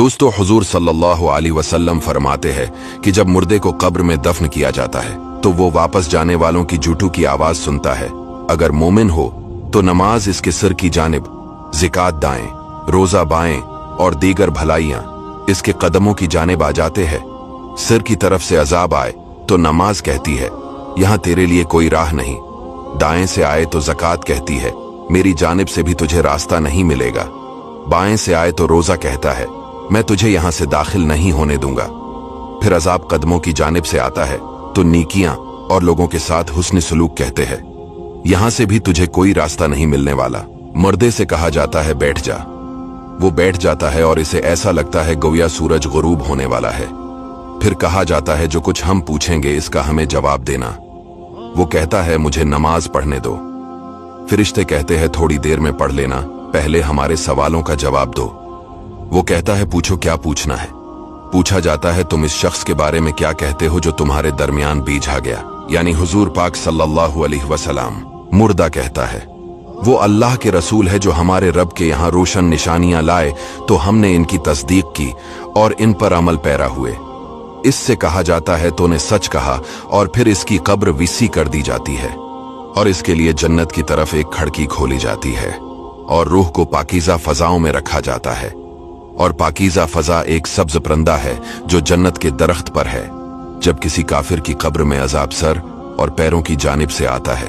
दोस्तों, हुजूर सल्लल्लाहु अलैहि वसल्लम फरमाते हैं कि जब मुर्दे को कब्र में दफन किया जाता है तो वो वापस जाने वालों की जूठू की आवाज सुनता है। अगर मोमिन हो तो नमाज इसके सिर की जानिब, ज़िकात दाएं, रोजा बाएं और दीगर भलाइयां इसके कदमों की जानिब आ जाते हैं। सिर की तरफ से अजाब आए तो नमाज कहती है, यहां तेरे लिए कोई राह नहीं। दाएं से आए तो ज़कात कहती है, मेरी जानिब से भी तुझे रास्ता नहीं मिलेगा। बाएं से आए तो रोजा कहता है, मैं तुझे यहां से दाखिल नहीं होने दूंगा। फिर अजाब कदमों की जानिब से आता है तो नीकियां और लोगों के साथ हुस्न सलूक कहते हैं, यहां से भी तुझे कोई रास्ता नहीं मिलने वाला। मुर्दे से कहा जाता है, बैठ जा। वो बैठ जाता है और इसे ऐसा लगता है गोया सूरज गुरूब होने वाला है। फिर कहा जाता है, जो कुछ हम पूछेंगे इसका हमें जवाब देना। वो कहता है, मुझे नमाज पढ़ने दो। फरिश्ते कहते हैं, थोड़ी देर में पढ़ लेना, पहले हमारे सवालों का जवाब दो। वो कहता है, पूछो क्या पूछना है। पूछा जाता है, तुम इस शख्स के बारे में क्या कहते हो जो तुम्हारे दरमियान बीझा गया, यानी हुजूर पाक सल्लल्लाहु अलैहि वसल्लम। मुर्दा कहता है, वो अल्लाह के रसूल है जो हमारे रब के यहाँ रोशन निशानियां लाए तो हमने इनकी तस्दीक की और इन पर अमल पैरा हुए। इससे कहा जाता है, तूने सच कहा, और फिर इसकी कब्र विसी कर दी जाती है और इसके लिए जन्नत की तरफ एक खिड़की खोली जाती है और रूह को पाकीज़ा फजाओं में रखा जाता है। और पाकीज़ा फजा एक सब्ज परंदा है जो जन्नत के दरख्त पर है। जब किसी काफिर की कब्र में अजाब सर और पैरों की जानिब से आता है,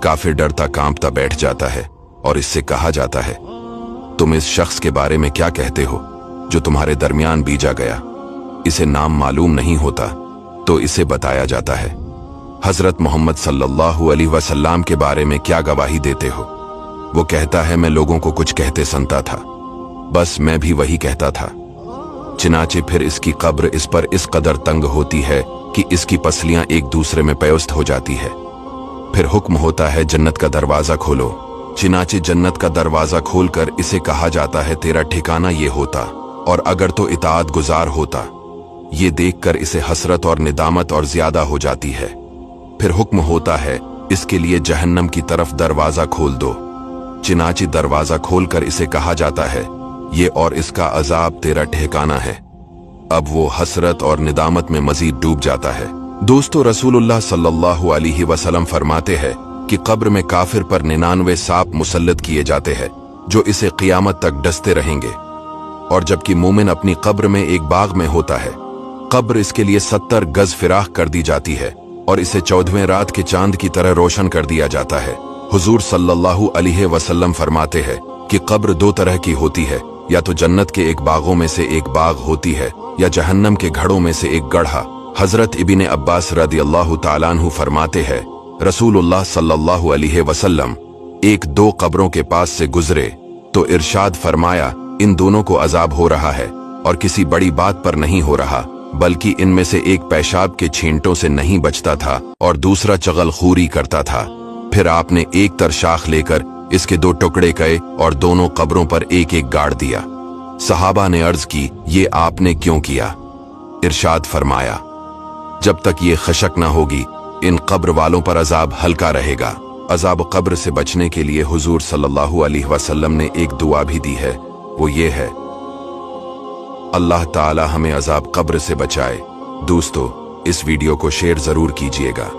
काफिर डरता कांपता बैठ जाता है और इससे कहा जाता है, तुम इस शख्स के बारे में क्या कहते हो जो तुम्हारे दरमियान बीजा गया। इसे नाम मालूम नहीं होता तो इसे बताया जाता है, हजरत मोहम्मद सल्लल्लाहु अलैहि वसल्लम के बारे में क्या गवाही देते हो। वो कहता है, मैं लोगों को कुछ कहते सुनता था, बस मैं भी वही कहता था। चिनाचे फिर इसकी कब्र इस पर इस कदर तंग होती है कि इसकी पसलियां एक दूसरे में पयोस्त हो जाती है। फिर हुक्म होता है, जन्नत का दरवाजा खोलो। चिनाचे जन्नत का दरवाजा खोलकर इसे कहा जाता है, तेरा ठिकाना ये होता और अगर तो इताअत गुजार होता। ये देखकर इसे हसरत और निदामत और ज्यादा हो जाती है। फिर हुक्म होता है, इसके लिए जहन्नम की तरफ दरवाजा खोल दो। चिनाचे दरवाजा खोलकर इसे कहा जाता है, ये और इसका अजाब तेरा ठिकाना है। अब वो हसरत और निदामत में मजीद डूब जाता है। दोस्तों, रसूलुल्लाह सल्लल्लाहु अलैहि वसल्लम फरमाते हैं कि कब्र में काफिर पर 99 सांप मुसल्लत किए जाते हैं जो इसे क़ियामत तक डसते रहेंगे। और जबकि मोमिन अपनी कब्र में एक बाग में होता है, कब्र इसके लिए 70 गज फिराख कर दी जाती है और इसे 14वें रात के चांद की तरह रोशन कर दिया जाता है। हुजूर सल्लल्लाहु अलैहि वसल्लम फरमाते हैं कि कब्र दो तरह की होती है, या तो जन्नत के एक बागों में से एक बाग होती है या जहन्नम के घड़ों में से एक गढ़ा। हजरत इब्ने अब्बास रदियल्लाहु ताला अन्हु फरमाते हैं, रसूलुल्लाह सल्लल्लाहु अलैहि वसल्लम एक दो कब्रों के पास से गुजरे तो इरशाद फरमाया, इन दोनों को अजाब हो रहा है और किसी बड़ी बात पर नहीं हो रहा, बल्कि इनमें से एक पेशाब के छींटों से नहीं बचता था और दूसरा चगलखोरी करता था। फिर आपने एक तरशाख लेकर इसके दो टुकड़े कए और दोनों कब्रों पर एक एक गाड़ दिया। सहाबा ने अर्ज की, ये आपने क्यों किया। इरशाद फरमाया, जब तक ये खशक न होगी इन कब्र वालों पर अजाब हल्का रहेगा। अजाब कब्र से बचने के लिए हुजूर सल्लल्लाहु अलैहि वसल्लम ने एक दुआ भी दी है, वो ये है, अल्लाह ताला हमें अजाब कब्र से बचाए। दोस्तों, इस वीडियो को शेयर जरूर कीजिएगा।